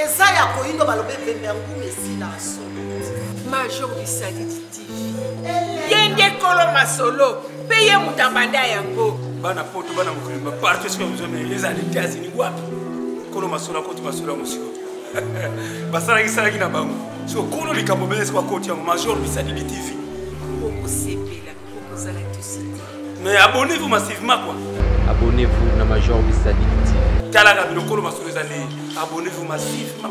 eza ya koyindo balobe pembe yangu mesila so Major Bisadi TV yende kolo masolo peye mutambanda yango bana poto bana mukrimba partout ce que vous avez les années 15 ni wapi kolo masolo ko tu masolo musiko basala kisala kina bango so kolo likambo bele kwa koti ya Major Bisadi TV beaucoup sepela beaucoup zala tusiti mais abonnez-vous massivement quoi. Abonnez-vous na Major Bisadi TV. Tala ka bilokolo masolo zali abonnez-vous massivement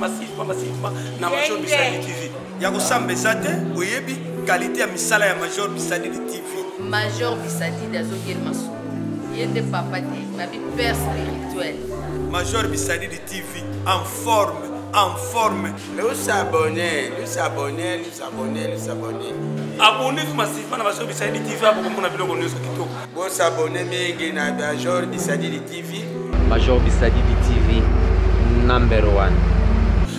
na Major Bisadi TV. Ya kosambe zate oyebi qualité ya misala ya Major Bisadi TV. Major Bisadi d'Azogel Massou. Yende papa te, babi père spirituel. Major Bisadi TV en forme. Nous s'abonner. Abonnez-vous massivement na Major Bisadi TV pour qu'on a biloko nyonso kitoko. Bon s'abonner mingi na Major Bisadi TV. Major Bisadi TV number 1.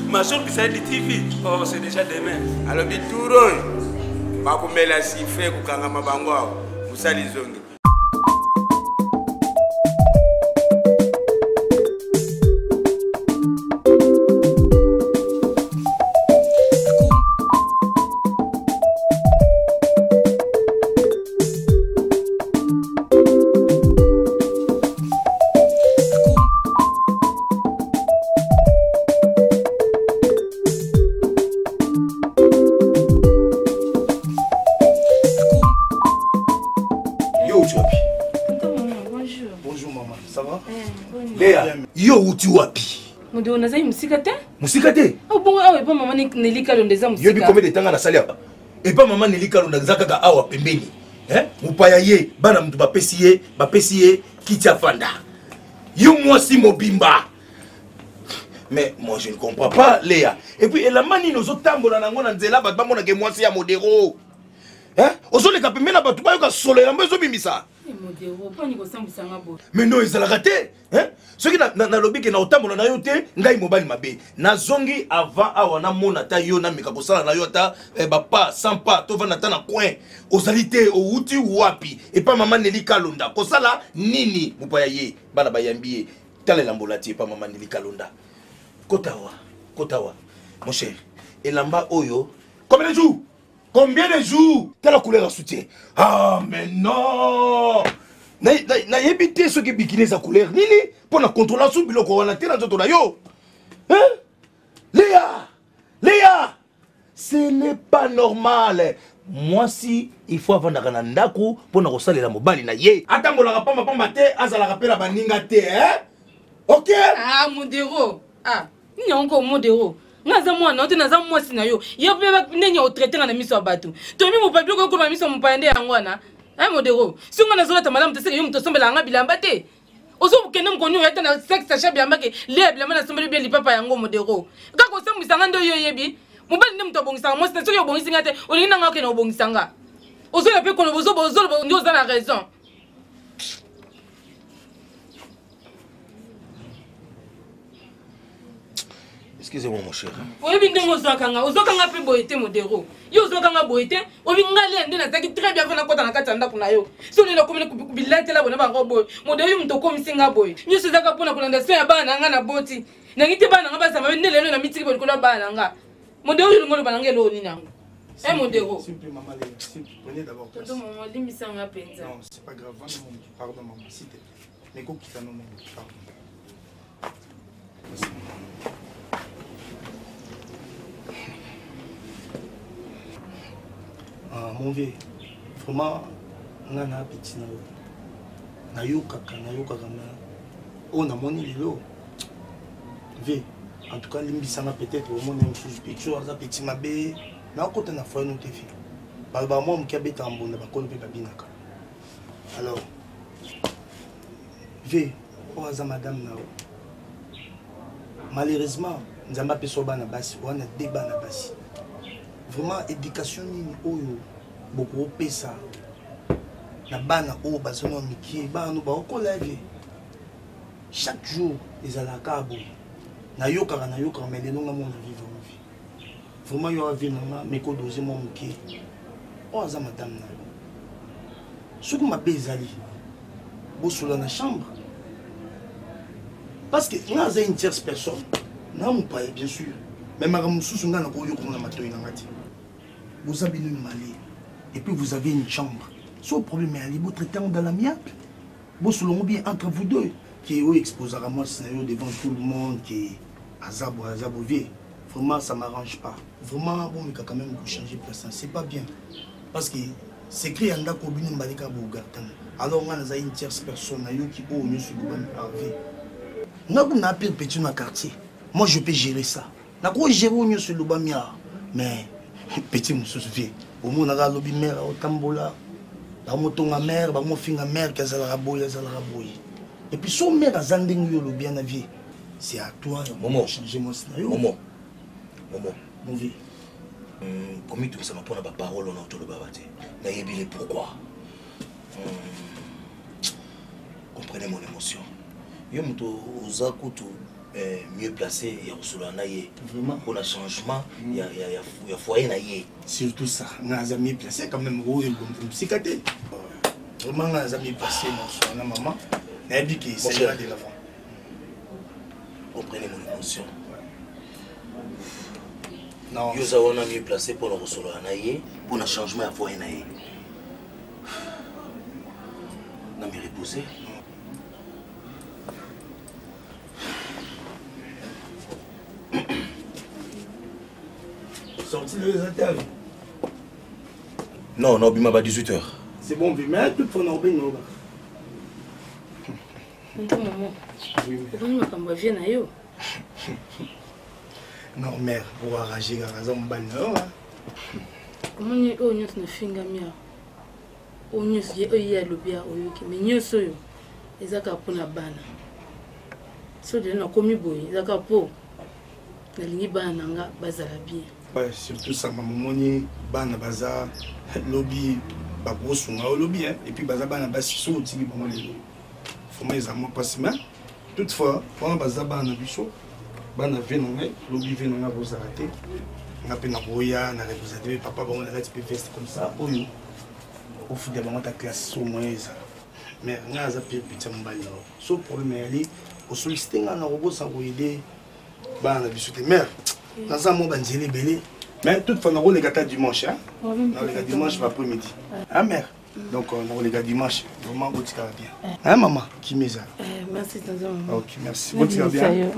Major Bisadi TV, oh c'est déjà demain. Alors bituro, bakumela siffler kukanga mabango awo, musali zongi. Yo uti wapi? Mudo nazai musikate? Musikate? Oh bon awe pa mama Nelika Londa musika. Yebi combien de temps na sali hapa? Et pas maman Nelika Londa zakaka awa pembeni. Mupaya ye bana mtu bapesi ye kitia fanda. Yo mwasi mobimba. Mais moi je ne comprends pas Léa. Et puis la mani nozo tambola nango na nzela ba mona ke mwasi ya modero. Ozo le kapembe na batu ba yo ka solera mbezo bimisa. Mais non, ils ont raté. Ce qui n'a lobby qui n'a autant mon ayote, ngai mobile mabe. Na zongi avant awana mona ta yo na meka kosala na yota pas sans pas to va na coin. Ozalité o uti wapi et pas maman Nelika Londa. Kosala nini mupaya ye bana bayambié. Tale lambolati pas maman Nelika Londa. Kotawa. Mon cher, et lamba oyo combien de jours? Combien de jours? Quelle couleur à soutien? Ah, mais non! Na yebite ce qui bikini sa couleur. Nini? Pour la contrôler sous biloko wana tena zoto na yo. Léa! Ce n'est pas normal. Moi si il faut avoir na ndaku pour na kosalela mobali na ye. Atambola pamba te azala rapela baninga te, OK? Ah, modero. Ah, ni encore modero. Naza mwana ote naza mwasi na yo yobeba ndenge o traiter na miso abatu tomi mo papier ko na miso mpande yangwana modero singa nazola tamala mtese yo mtosombela nga bilamba te ozo mukende mkonyo yata na sex sha bilamba ke le bilamba na sombele bien lipapa yango modero kako sambisanga ndo yo yebi mobali ne mtobongisa mwasi na soki obongisi ngate olinga nga ke na obongisanga ozo la pe kono bozo ndio za la raison. Excusez-moi mon cher. Oui, bien de Ozokanga pe boité modéro. Yo Ozokanga boité, obi ngali ende na zaki très bien na kota na katanda kuna yo. So ni la komene kubilate la bona ba robo. Modéro mtoko msinga boy. Nyo sezaka pona kolanda so ya bana nga na boti. Na ngite bana nga ba sama ndele na mitiki bo kola bana nga. Modéro yo ngolo bana ngelo ni nango. Modéro. S'il vous plaît maman Léa, s'il vous plaît, prenez d'abord place. Tonton maman limisa nga penza. Non, c'est pas grave, pardon maman, s'il te plaît. Mais quoi qu'il non pardon. Mon vieux, vraiment, on a un petit on a mon îlot. Vieux, en tout cas, l'imbissana peut-être au monde est sous picture, un petit mabé, mais encore on a fait une autre fille. Par exemple, moi, je suis en bon, je suis alors, vieux, on a madame malheureusement, nous avons pas pu on a débat na basi. Vraiment, éducation ni oyo beaucoup pesa na bana o basono miki bana no ba okola vie chaque jour les alaka bo na yoka mais les nonga mona vivre ma vie vraiment yo vie na me ko doser mon miki o za madame na suku ma bezali bo sula na chambre parce que on a une tierce personne Non, pas bien sûr. Mais madame Soussou n'a pas eu comme la matin vous avez une malée et puis vous avez une chambre. Son problème est vous traitez dans l'amiable. Vous selon bien entre vous deux qui est exposé à moi devant tout le monde qui est azabo vieux. Vraiment ça m'arrange pas. Vraiment bon mais quand même vous changer personne c'est pas bien parce que c'est écrit en d'accord bien malika bougartan. Alors on a une tierce personne qui au mieux sur le bon arrivé. N'a pas n'appelle petit dans quartier. Moi je peux gérer ça. N'a pas gérer au mieux sur le bon mais petit monsieur vieux. Au moins on a lobby mère au tambola. La moto nga mère, ba mo finga mère qui a la raboye. Et puis son mère a zanding yo le bien avié. C'est à toi de changer mon scénario. Momo. Mon vie. Comme tout ça m'a pas la parole on entend le babate. Na yebile pourquoi. Comprenez mon émotion. Yo muto ozakutu mieux placé ya rusula na ye. Vraiment pour le changement ya foyer na ye. Surtout ça, n'a mieux placé quand même gros et bon psychiatre. Vraiment n'a mieux placé mon na maman. Na dit que c'est là de l'avant. Comprenez mon émotion. Non. Yo za wana mieux placé pour le rusula na ye pour le changement ya foyer na ye. Na me reposer. Sorti le résultat. Non, non, bima ba 18h. C'est bon, mais tout pour nous bien nous. Maman. Oui, mais na yo. Non, mère, pour arranger la raison banane. Comment ni o nyot na finga mia. O nyos je o ya lobia o yoki, mais nyoso yo. Ezaka pona bana. So de na komi boy, ezaka po. Na lingi bana nga bazala bien. Ouais, surtout ça, maman ni bana baza lobby ba grosso nga lobby hein et puis baza bana basi so tiki maman lelo. Faut mais amour parce que toutefois, quand baza bana biso bana vient nga lobby vient nga vous arrêter. On a peine à boya, na représenter papa bon on a petit fest comme ça. Oyo. Au fond de ta classe au moins ça. Mais nga za petit mbali. So problème est au solliciter nga na robot ça pour aider bana biso te mère. Dans un moment, je belé. Mais toutefois, on a les gars dimanche. On a les gars dimanche après-midi. Ah, mère. Donc, on a les gars dimanche. Vraiment, vous tirez bien. Hein, maman? Qui met ça? Merci, maman. Ok, merci. Vous tirez bien.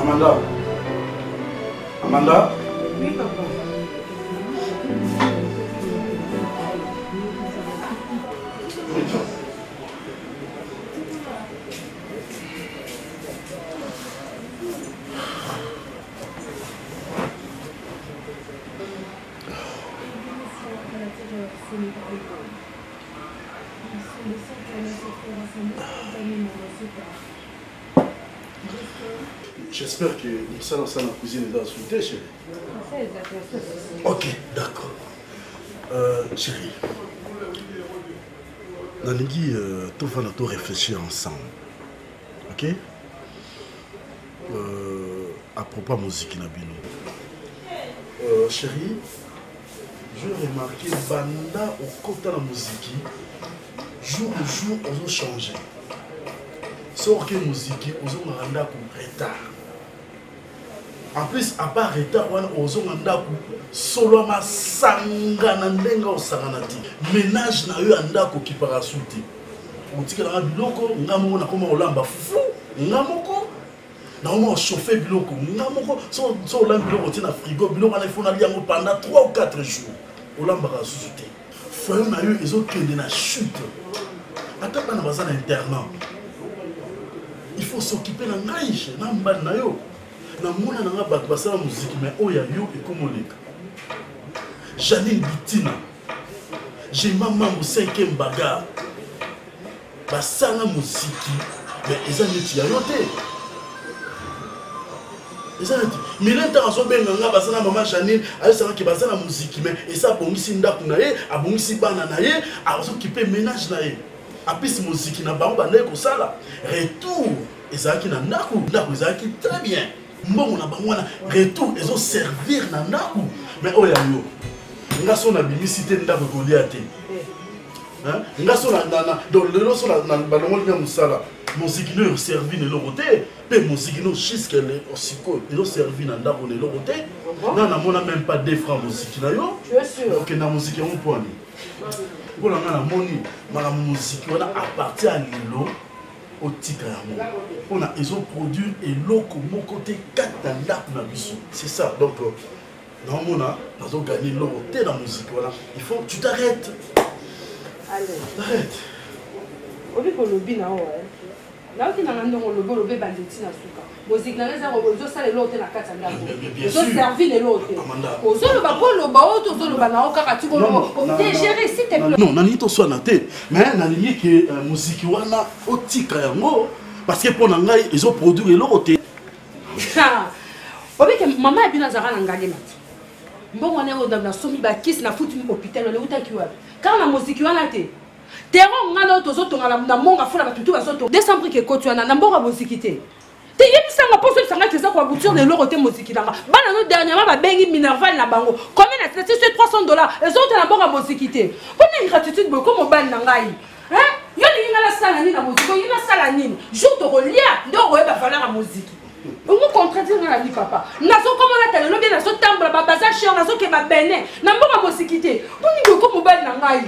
Amanda. Amanda. Oui, papa. J'espère que nous sommes dans la cuisine dans la suite, chérie. Ok, d'accord. Chérie, Nanigi, tout va nous réfléchir ensemble. Ok? À propos de la musique, chérie, je remarqué Banda au côté de la musique, jour au jour, on a changé. Sauf que la musique, on a rendu retard. En plus, à part retard, on a solo ma sanga na ndenga osanganati. Ménage na yo andako ki parasuti. On dit que la biloko ngamo na koma olamba fou. Ngamoko na on chauffer biloko. Ngamoko so olamba biloko tina frigo biloko na ifona liango pendant 3 ou 4 jours. Olamba ka susute. Feu na yo ezo kende na chute. Ataka na bazana internat. Il faut s'occuper de naïche, na mbali na yo. Na mona na nga bato basala musique mais oya yo ekomoleka. Janine Bitina. J'ai maman au 5e bagarre. Basala musique mais eza neti ya yo te. Eza neti. Milenta azo benga nga basala maman Janine, ayesala ki basala musique mais esa bongisi ndaku na ye, abongisi bana na ye, azo occuper ménage na ye. Apis musique na bango bande ko sala. Retour ezaki na ndaku, ndaku ezaki très bien. Mbongo na bango na retour ezo servir na ndaku. Mais oya yo. Nga so na bimisité ndaku ko liate. Hein? Nga so na donc le so na bango lia musala. Musique no servi ne loroté, pe musique no jusqu'à le osiko, ezo servi na ndaku ne loroté. Na mona même pas 2 francs musique na yo. Tu es sûr? OK na musique on point. Pour la moni, ma musique on a appartient à l'îlot au tika yango. On a ils ont produit et loko mon côté 4 na biso. C'est ça. Donc non mona, nous avons gagné l'euro dans la musique voilà. Il faut que tu t'arrêtes. Allez. T'arrêtes. Obi ko lobi na o eh. Là où tu n'as pas lobi banditi na suka. Musique na reza ozo sala l'autre na kata ndako. Ozo servi de l'autre. Ozo lo ba ko lo ba o to zo lo ba na o kaka ti ko lo. Gérer s'il te plaît. Non, nani to so na te. Mais nani que musique wana o tika yango parce que pour ngai ils ont produit l'autre. Ha. Obi que maman e bina zara na ngale mat. Mbongo na o na somi ba kiss na futu mu hôpital le uta ki wa. Car na musique wana te. Terron ngana to zo to na monga fula ba tutu ba zo to. Décembre ke ko tu na mbongo musique te. Tu es un peu de sang qui est en bouture de l'euro de musique. Banano dernièrement va bengi Minerval na bango. Combien a traité sur $300? Les autres na bango musique. Pour une gratitude beaucoup mon ban nangai. Hein? Yo ni na la salle ni na musique, yo na salle ni. Jour de relia, ndo ba valeur la musique. On me contredire na vie papa. Nazo comment la télé, bien nazo tambola ba bazar cher nazo ke ba bene. Na bango musique. Pour ni beaucoup mon ban nangai.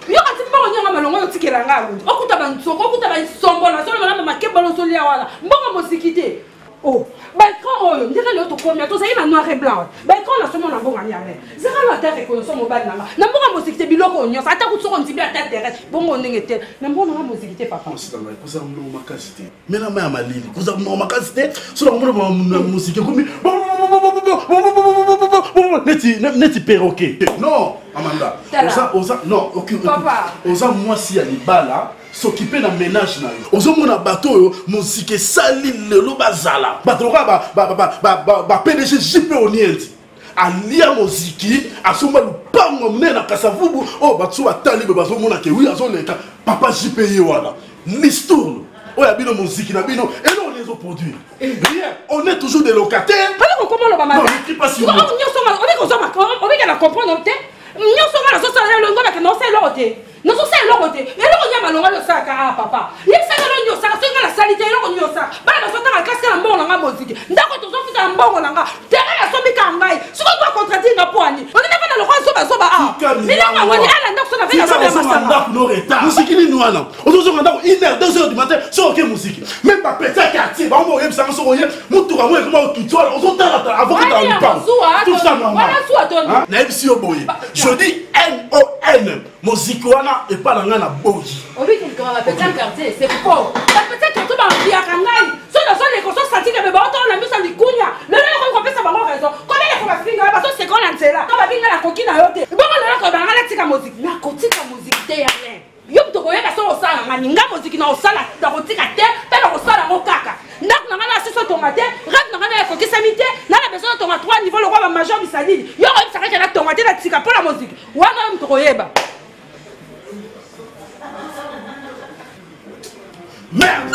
Yo ati pa onyanga malongo yo tikela ngalo okuta bantsoko okuta bansombo na solo na makeba lo solia wala mbongo mosikite oh ba quand oyo ndeka le to komia to sai na noir et blanc ba quand na somo na bonga nyame zera lo ata ko somo ba nanga na mbongo mosikite biloko onyo ata ku tsoko ntibi ata terre bongo ndengete na mbongo na mosikite papa ositanga kuza mno makasite mena ma malili kuza mno makasite so na mno musike kumi neti perroquet non Amanda oza non aucune oza moi si ya libala s'occuper na ménage na yo ozo mona bato yo musike sali lelo bazala bato ba PDG JP Onienti alia moziki asoma lupango mne na kasavubu oh batso atali be bazo mona ke oui azoleka papa JP ye wana l'histoire oh ya bino moziki na bino et non les autres produits rien on est toujours des locataires pas comment le maman non qui passe sur on est la comprendre Nyo songa la sosa ya longo ba no se lote. No so se lote. E lo nya malonga lo saka papa. Ye saka lo nyo saka songa la salite lo nyo saka. Ba na sota ka kaska mbongo nga moziki. Ndako to so fita mbongo nga. Tere la sobi ka ngai. Suko kwa contracting nga poani. On ne va na lo kwa soba ah. Kika musiki nini wana ozozonga ndako 1h 2h du matin so oke musiki même bapeti ya quartier bango oyebisanga so oye mutuka mo ekoma otuti wana ozotala avoketa ya lupango tout ça normal nayebisi yo boye je dis NON moziki wana epa na ngai na boyi c'est faux. Peut-être que tu vas envier à Kangai. Ce ne sont les consciences statiques, mais bon, on a mis ça du cugna. Le lait qu'on fait ça, va avoir raison. Combien de fois finir parce que c'est qu'on a là. Quand va finir la coquine à yote. Bon, on a quand même la tika musique. La coquine musique t'es rien. Yop to koyeba so osala nganinga musique na osala da kotika te, pe na osala ngo kaka. Ndak na ngana seso tomate, rat na ngana ko kisamite, na la besoin to 3 niveau le roi major bisadili. Yo ko saka na tomate na tika pour la musique. Wana mto koyeba. Merde!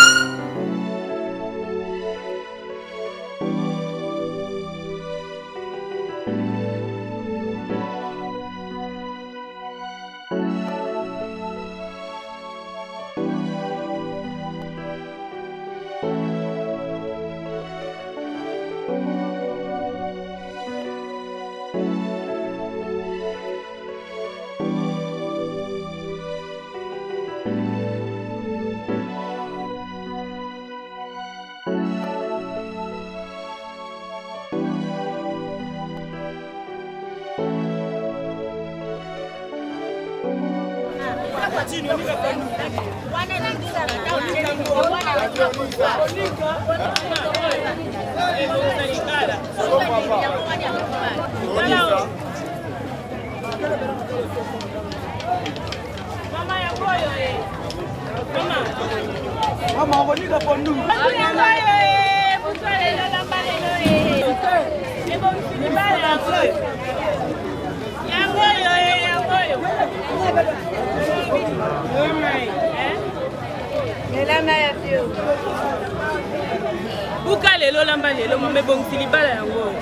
Buka lelo lamba lelo mame bongisi libala yango.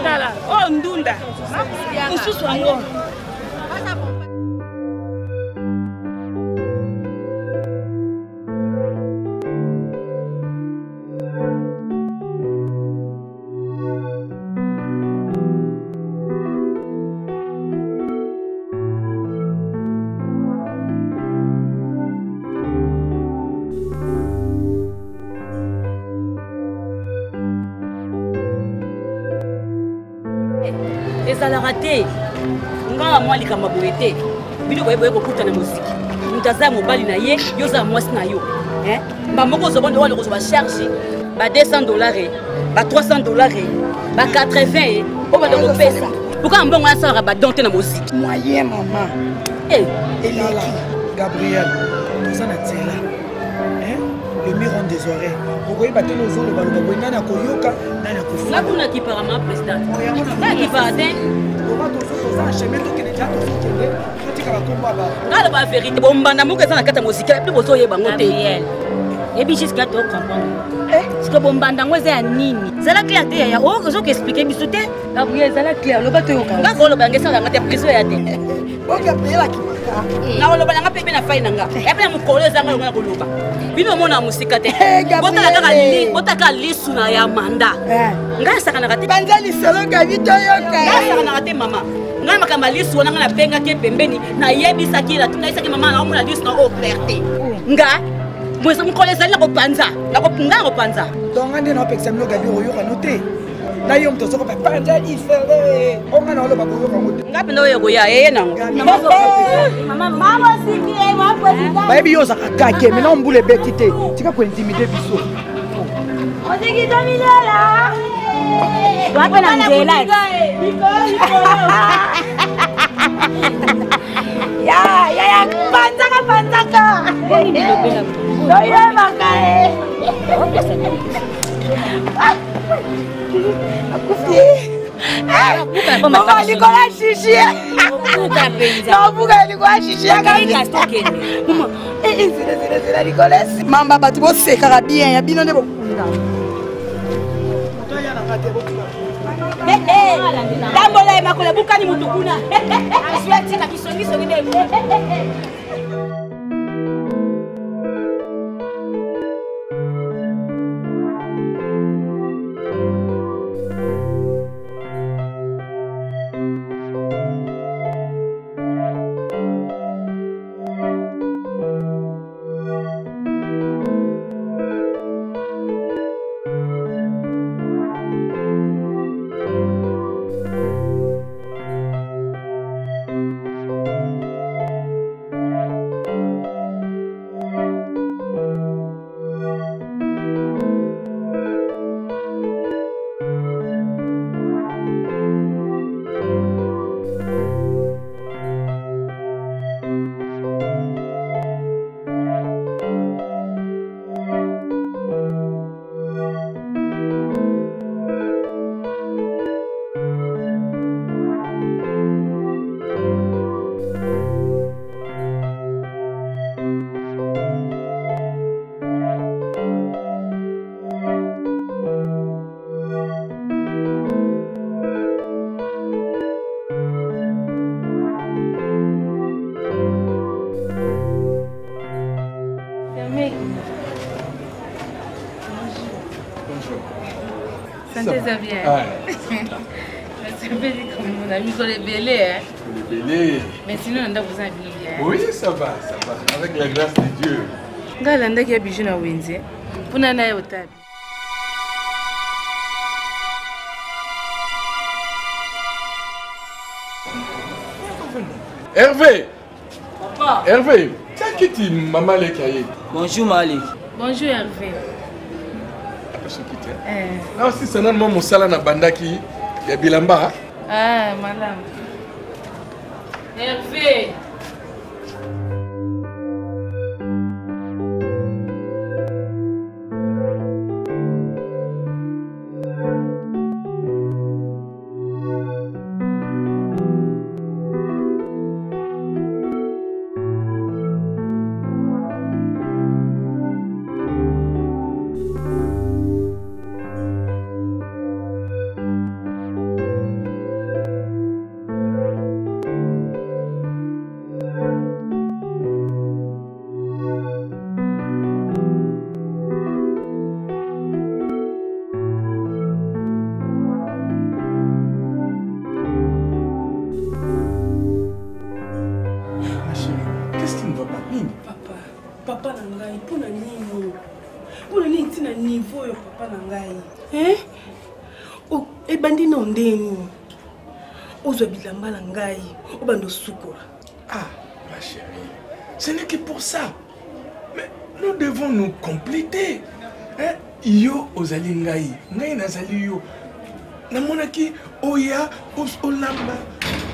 Tala, oh ndunda. Ususu yango. ezalaka te ngala mwa likambo boye te biloko eboye kokuta na mosiki moto aza mobali na ye yo ozala mwasi na yo mbamoko ozobonde wana kozwa bacharge ba $200 ba $300 ba 80 oyo bada kopesa pourkua mbongo asalaka badon te na mosiki moyen mama eleki Gabriel toza na nzela le miron des oreilles okoyeba te lozolobaloba boye nani akoyoka nani akofa nakuna kipara ma président nakipara te toza na chemin tokende ja tozokende totika bakombo aba naloba vérité bombanda moko eza na kati ya mosiki epi bozoyeba ngo te ebi jusqu'à to comprendre sike bombanda ngo eza ya nini ezala clair te yaya ozoka explike biso te gabriel ezala clair loba toyoka ngaka oloba yanga esalanga te priso ya te nakoloba nanga mpe na fai nanga epe na mokolo ezanga longo na koloba bino omona mosika te botaka lisu na ya manda ngai asakanaka te banza lisolo gabi toyoka ngai asakanaka te mama ngai makambo ya lisu wana ngai nabengaki pembeni nayebisaki naisaki mama naomona lisu na oyo clair te ngai mokolo ezali nakopanza ngai nakopanza donga nde naopekisa mino gabi oyoka no te na yo moto soko panza lisele onga na oloba koyoka ngo te ngai mpenza oyo koya eye nango bayebi yo ozaka kake mena ombula ebeti te tika kointimide biso wape na nzela ya panzaka toyebaka mama likola shishi nabuka likola shishi zila likolesi mamba bato bosekaka bien ya bino nde bokunda tambola ye makolo ebukani mutu kuna azwetika kisongisongi nde Santé Xavier. C'est belle comme mon ami sur les bélés. Hein? Les bélés. Mais sinon, on a besoin de bien. Oui, ça va. Avec la grâce de Dieu. Galanda qui a bijou na wenze. Puna na yo tabi. Hervé. Papa. Hervé. Tiens, qui dit maman les cahiers? Bonjour Malik. Bonjour Hervé. Non, si c'est normalement mon salon à Bandaki, il y a Bilamba. Ah, madame. Hervé. Ah, ma chérie, ce n'est que pour ça. Mais nous devons nous compléter. Hein? Yo ozali ngai, ngai nazali yo. Namonaki oya, olamba,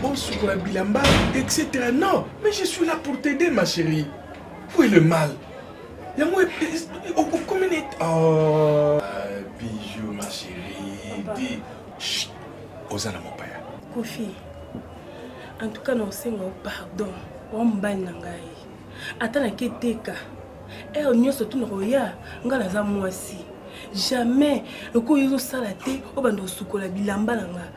osukola bilamba, etc. Non, mais je suis là pour t'aider, ma chérie. Où est le mal? Oh, bijou, ma chérie. Dis, chut, Ozana mon père. Kofi, en tout cas, nous sommes pardon. On m'a dit attends, keteka. Et on y a surtout nos roya, ngala moi aussi. Jamais le coup ils ont salaté au bando sukola bilamba nanga.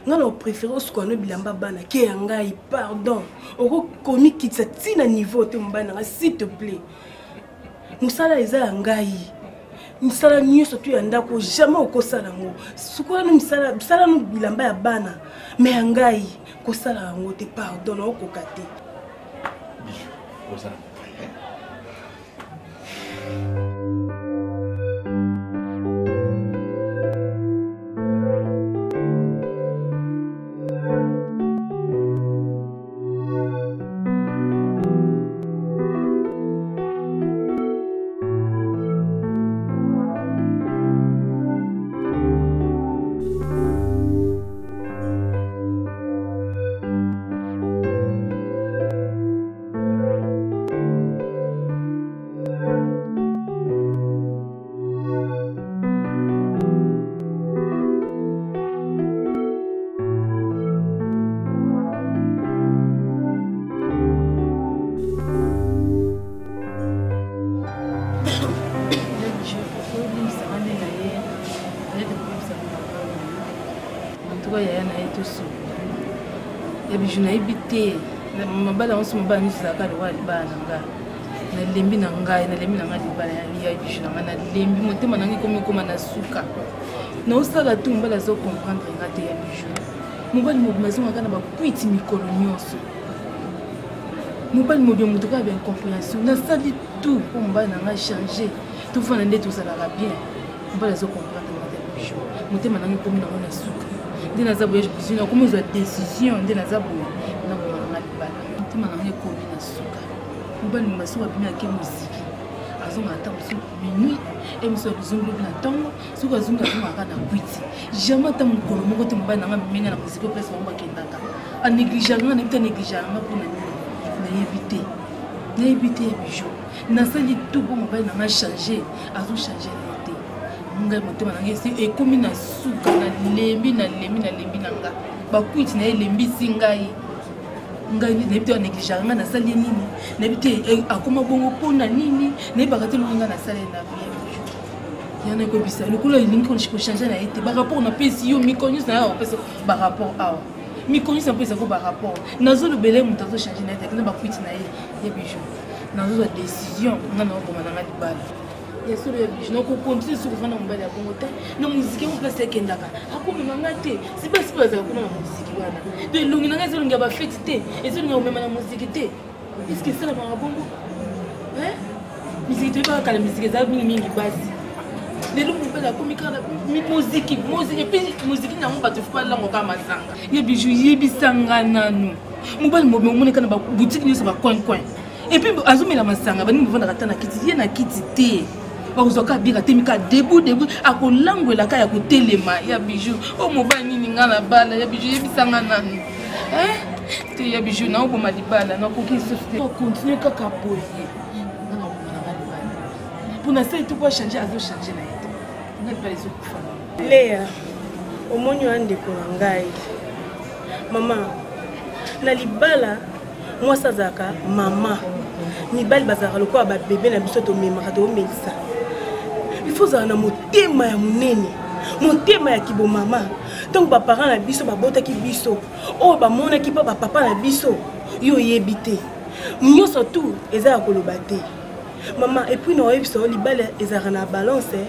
Ngala préféré au sukola bilamba bana qui ngai pardon. Au komi kitsa tina niveau te mbana s'il te plaît. Musala eza ngai. Musala nyuso tu yanda ko jamais okosala ngo. Sukola no musala no bilamba ya bana. Mais ngai ko sala ngo te pardon okokate. Bijou, Ozana mon père. Je n'ai habité. Ma balle en ce moment, je suis à la bas. Na lembi na ngai na lembi na ngai libala ya bijou na na lembi motema na ngai comme na suka na osala tu mbala zo comprendre ngate ya bijou mobali mo maison ngaka na ba kuiti mikolo nyonso mobali mo bien mutuka ba incompréhension na sali tout pour mbala na ngai changer tout fana nde tout ça va bien mbala zo comprendre ngate ya bijou motema na ngai comme na suka ndina za boye bijou na comme za décision ndina za boye na ko na libala motema na ngai comme na suka mobali masuka bimia ke muziki azonga ata minuit et monsieur bizongo na tongo suka azonga azonga na kwiti jamais ta mukolo moko te mobali nanga menga na muziki pesa mamba kendaka a négliger nga na bita négliger nga pour na éviter ya bijou na sali tout pour mobali nanga changer azo changer na été ngai motema nanga esi ekomi na suka na lembi nanga ba kwiti na lembi singai ngai nebite on négligera nga na sali nini nebite akoma bongo pona nini nebaka te longa na sali na bien yana ko bisa le kula lingi ko changer na été par rapport na pesi yo mi connais na yo pesi par rapport à mi connais un peu ça ko par rapport nazo le belé muta zo changer na été na ba kwiti na ye bijou nazo la décision nga na ko mananga libala ya solo ya bijo na kokontinue soki ofanda mobali ya bongo te na muziki yango place ekendaka akomemanga te sibasi mpe bazala kuna na muziki wana do elongi na ngai ezolongi ya bafeti te ezolongi ya komema na muziki te eske esalamaka bongo miziki toyebaka kala miziki ezala mingimingi basi lelo mobali akomi kaka muziki epuis muziki nango bato fo balango kaka masanga ya bijo yebisanga nanu mobali mobe omoneka na babutiki nyonso bacoincoin epuis azomela masanga baningi bavandaka ata na kiti ye na kiti te bakozwaka bika temika debu akolangwelaka ya kotelema ya biju o mobali nini nga na bala ya biju yebisanga nanu te ya biju naoboma libala nakoki susu continue kaka boye nga naoboma nanga libala mpona sai to po achange azochange na ye te nga libala ezokufa Léa omoni wa ndeko na ngai mama na libala mwasi azalaka mama mibali bazalaka lokola babebe na biso tomemaka toomelisa il faut ozala na motema ya monene motema ya kibomama ntango baparent na biso babotaki biso oyo bamonaki mpo bapapa na biso yo oyebi te nyonso tu eza ya koloba te mama epuis na oyebisa libala ezalaka na balance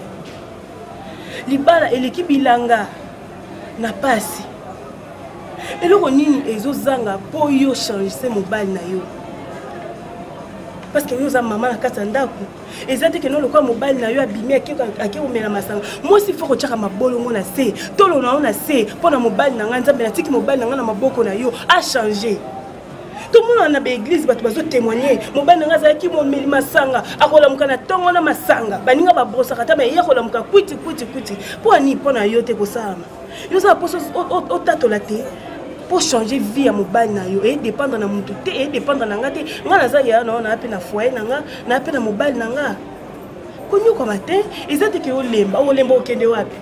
libala eleki bilanga na pasi eloko nini ezozanga mpo yo changise mobali na yo parce que yo oza mama na kati ya ndako eza te keno lokola mobali na yo abimi ake omela masanga mwasi fo kotiaka mabolongo na se tolo na yo na se mpo na mobali na ngai nzambe natiki mobali na ngai na maboko na yo achange tomona na baeglise bato bazotémoigne mobali na ngai azalaki momeli masanga akolamuka na ntongo na masanga baninga babrosaka ta baye akolamuka kwiti mpo ani mpo na yo te kosalama yo ozala mposo otatola te pour changer vie à mobile na yo et dépendre na mutu te et dépendre na nga te nga naza ya na ona pe na foyer na nga na pe na mobile na nga konyo kwa matin ezate ke olemba okende wapi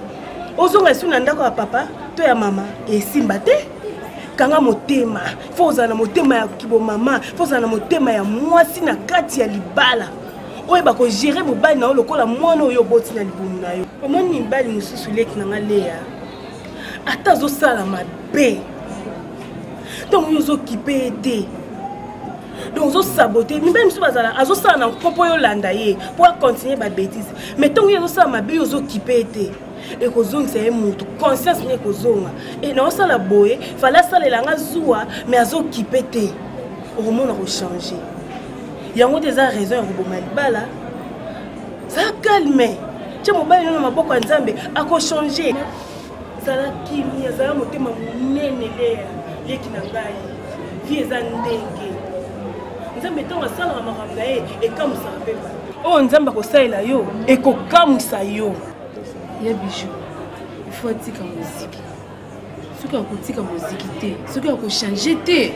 ozonga su na ndako ya papa to ya mama esimba te kanga motema faut na motema ya kibo mama faut na motema ya mwasi na kati ya libala oye bako gérer mobile na yo lokola mwana oyo boti na libumu na yo omoni mbali mususu leki na nga Léa ata zo sala mabe donc nous occupé te donc zo saboter ni même si bazala azo sala na popo yo landa ye pour continuer ba bêtise mais donc yo sala mabe yo occupé te et kozonga c'est mutu conscience ni kozonga et na sala boye fala sala langa zuwa mais azo occupé te au moment on changer yango des raisons ya koboma libala ça calme tu mobile na maboko ya nzambe ako changer sala kimi azala motema munene Léa yeki na ngai vie eza ndenge nzambe ntango asalaka makambo na ye ekamusaka mpe ba oyo nzambe akosalela yo ekokamusa yo ya bijou ifo atika moziki soki akotika moziki te soki akochange te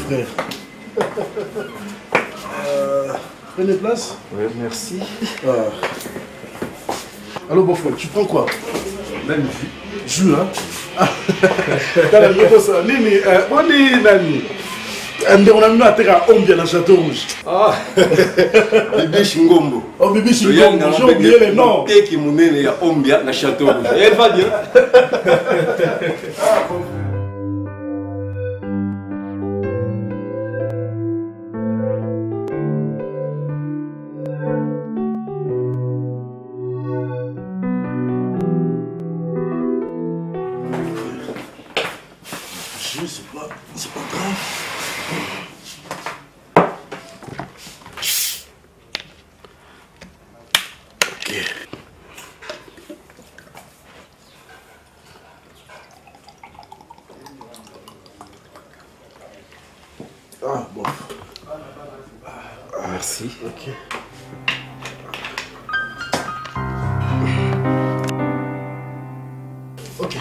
frère. Prenez place. Oui, merci. Allô, beau frère, tu prends quoi? Nani. Jus, hein? Nini, Nani. On a mis à terre à Ombia dans Château Rouge. Ah, Bibi Chingombo. Oh, Bibi Chingombo, j'ai oublié les noms. Et qui m'a né à Ombia dans Château Rouge. Et elle va bien. C'est pas grave. Ok. Ah bon. Merci. Ok. Ok.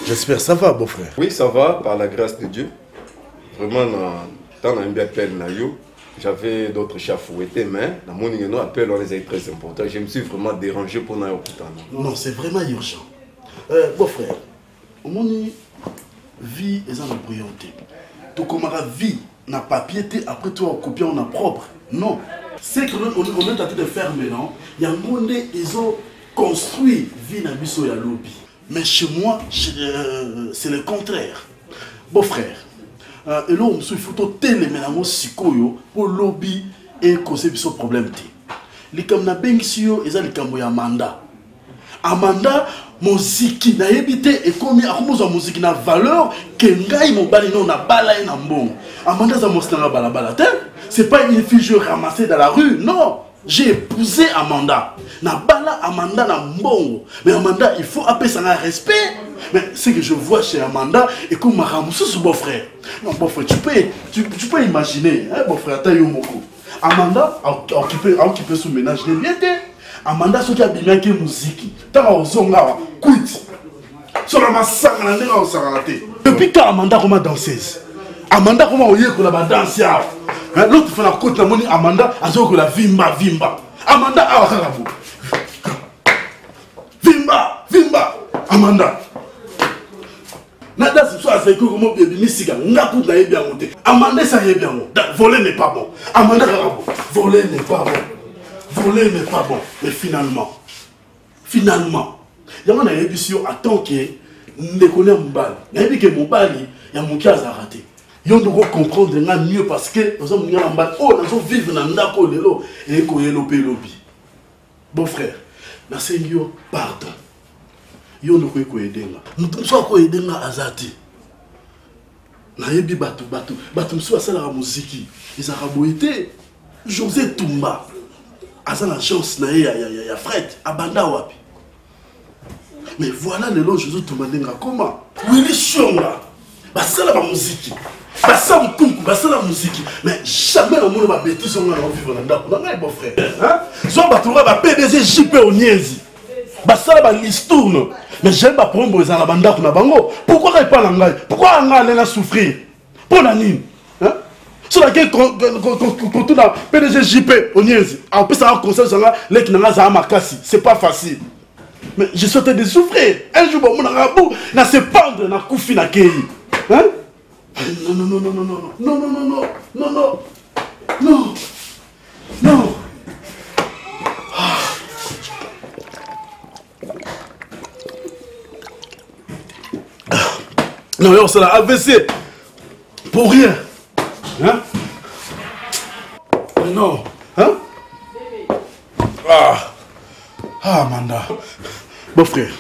J'espère ça va, beau frère. Oui, ça va, par la grâce de Dieu. Vraiment, dans un bien appel, j'avais d'autres chats fouettés, mais dans mon appel, on les a très important. Je me suis vraiment dérangé pour nous. Non, c'est vraiment urgent. Beau frère, mon vie est en brillanté. Donc, comme la vie n'a pas piété, après toi, copier on a propre. Non. C'est qu'on est en train de faire maintenant. Il y a un monde, ils ont construit vie dans le lobby. Mais chez moi, c'est le contraire. Beau frère, et là, on se fout au télé, mais on se pour lobby et causer ce problème. Les camarades bengisiyo, ils ont les camarades Amanda. Amanda, musique na évité et comme il y a musique na valeur que ngai mobali non na bala et na mbongo. Amanda za mostanga bala bala. C'est pas une fille que je ramassais dans la rue, non. J'ai épousé Amanda. Na bala Amanda na mbongo. Mais Amanda, il faut appeler ça un respect. Mais ce que je vois chez Amanda, et comme ma ramousse ce beau-frère. Non, beau-frère, tu peux imaginer, hein, beau-frère, t'as eu beaucoup. Amanda a occupé son ménage, n'est bien été. Amanda, ce qui a bien que musique. T'as un zonga, quitte. Sur la massacre, on s'est raté. Depuis quand Amanda comme danseuse? Amanda comment on y est que la danse. L'autre fait la côte, la monnaie Amanda, a dit que la vimba. Amanda a vimba. Amanda. Nada c'est ça, c'est que comment bien misiga, n'a pas de bien monter. Amanda ça y est bien bon. Voler n'est pas bon. Amanda voler n'est pas bon. Voler n'est pas bon. Mais finalement, il y a un émission à tant que ne connaît Mbali. Il y a que Mbali, il y a mon cas à rater. Ils doivent comprendre mieux parce que nous sommes vivre dans Ndako Lelo et lobby. Bon frère, na Seigneur, pardon. Ils doivent aider. Nous devons aider Azati. Na yebi batu mso asala la musique. Ils ont été José Toumba. Asa la chance na ya Fred abanda wapi. Mais voilà le long José Toumba denga comment? Willy Shonga. Basala la musique. Basala mkunku, basala la musique. Mais jamais au monde va bêtise on va vivre dans Ndako. Non bon frère. Hein? Zo batouba ba PDG JP Oniezi. Basala ba listourne. Mais j'aime pas prendre les Ndako na bango. Pourquoi il parle anglais? Pourquoi anglais a souffrir? Pour la nine. Hein? Sur laquelle quand on a PDG JP Oniezi. En plus ça a un conseil sur là, les qui n'ont pas makasi. C'est pas facile. Mais je souhaitais de souffrir. Un jour mon rabou na se pendre na koufi na kei. Hein? Non. Non, c'est la AVC. Pour rien. Hein? Non. Hein? Ah, Amanda. Bon frère.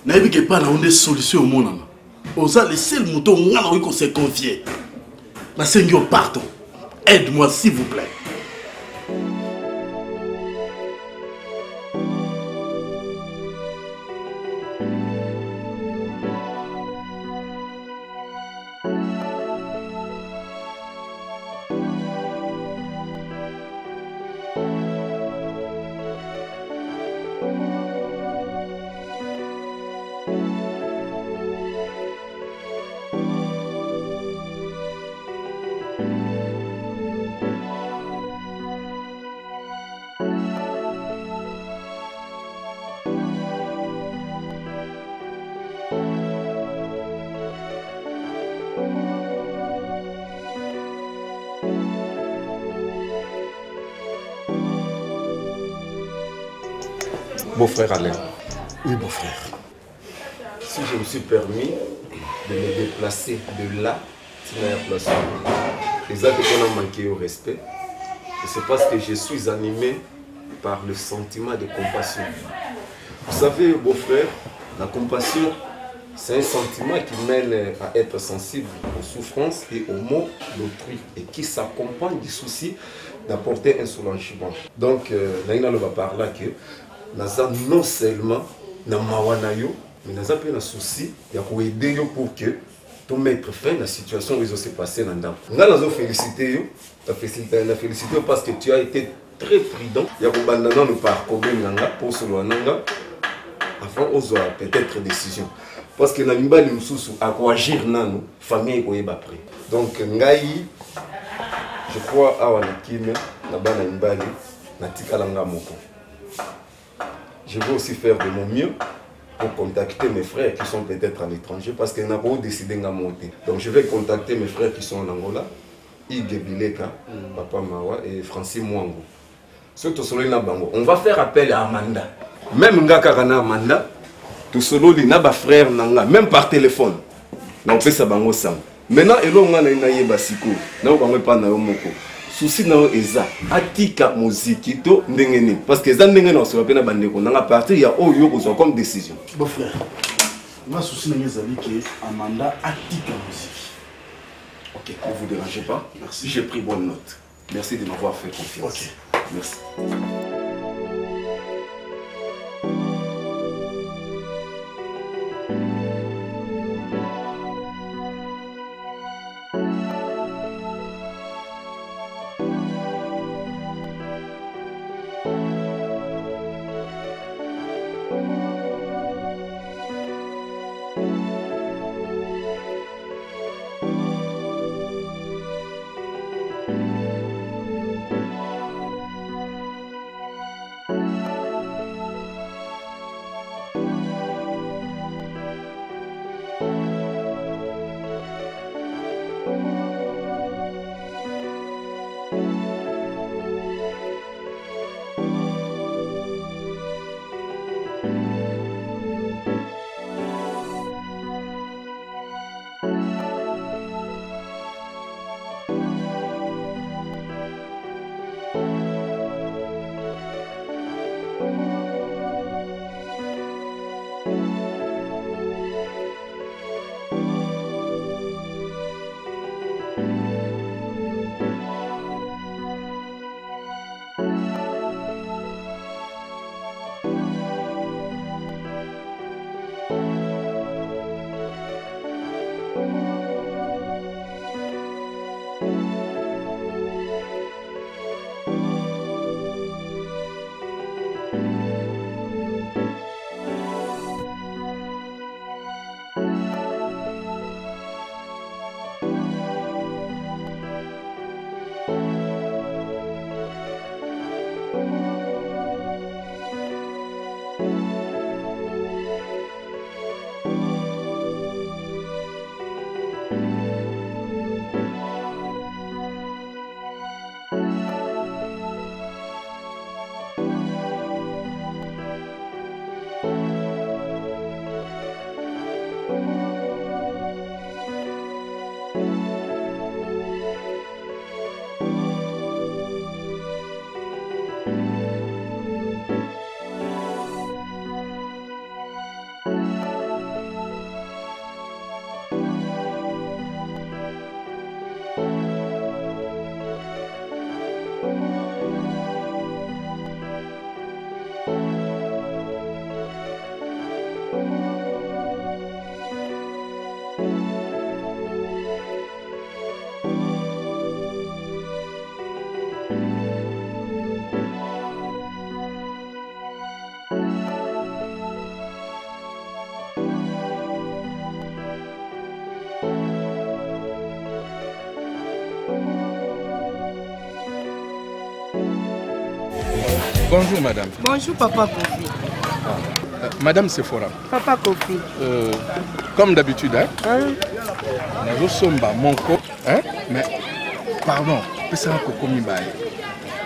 N'a pas de solution au monde. On a laissé le mouton, on s'est confié. Ma Seigneur, pardon. Aide-moi, s'il vous plaît. Beau-frère Alain. Oui, beau-frère. Si je me suis permis de me déplacer de là, les actes qu'on a manqué au respect, c'est parce que je suis animé par le sentiment de compassion. Vous savez, beau-frère, la compassion, c'est un sentiment qui mène à être sensible aux souffrances et aux maux d'autrui et qui s'accompagne du souci d'apporter un soulagement. Donc, Naina va par là que non seulement na mawanayo, mais nous avons un souci d'aider pour que tout mettre fin à la situation où ils se passé dans le temps. Nous avons félicité parce que tu as été très prudent. Il y a nous par pour ce avant peut-être décision. Parce que nous avons agir dans la famille qui est après. Donc, je crois je vais aussi faire de mon mieux pour contacter mes frères qui sont peut-être à l'étranger parce qu'ils n'ont pas décidé de monter. Donc je vais contacter mes frères qui sont en Angola, Ige Bileka, Papa Mawa et Francis Mwango. Surtout sur Bango. On va faire appel à Amanda. Même Ngakana Amanda, tout solo li naba frère nanga, même par téléphone. Na opé sa bango sam. Maintenant elo nga na inaye basiko, na bango pa na moko. Souci na eza atika muziki to ndengeni parce que za ndengeni on se rappelle na bandeko na partir ya oyo ko comme décision. Bon frère. Moi souci na ezali que Amanda atika muziki. OK, ne vous dérangez pas. Merci. J'ai pris bonne note. Merci de m'avoir fait confiance. OK. Merci. Bonjour madame. Bonjour papa Kofi. Madame Sephora. Papa Kofi. Comme d'habitude, hein? Nazo somba monko, hein? Mais pardon, pesa ko komi baye.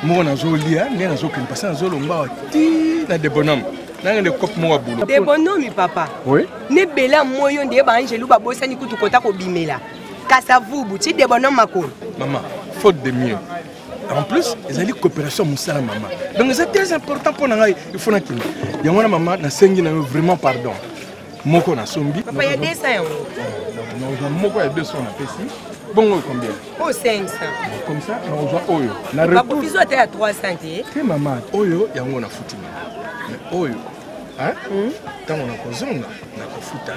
Mo nazo lia, ne nazo kin pasa nazo lomba ti na de bonhomme. nanga ne cop mo boulot. De bonhomme papa. Oui. Ne bela moyo ndé ba Angelo ba bosani kutu kota ko bimela. Kasa vubu ti de bonhomme makolo. Maman, faute de mieux. En plus, ils allaient coopération musala maman. Donc c'est très important pour nous. Il faut n'attendre. Il y a moi maman na sengi na vraiment pardon. Moko na sombi. Papa il y a 200 euros. Non, moko il y a 200 na pesi. Bon combien? Oh 500. Comme ça, on va oyo. Na retour. retour. Papa fizo était à 300 té. Que maman, oyo yango na futi. Mais oyo. Hein? Tant on a kozonga na ko futa.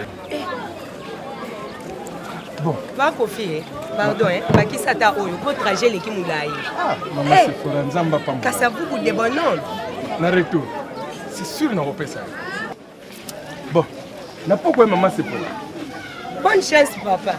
Bon. Va Kofi, pardon, pas qui ça t'a oyo pour trajet l'équipe moulaï. Ah, maman c'est pour un zamba pas moi. Kasa vous de bonhomme. Na retour. C'est sûr na repère ça. Bon. Na pourquoi maman c'est pour. Bonne chance papa.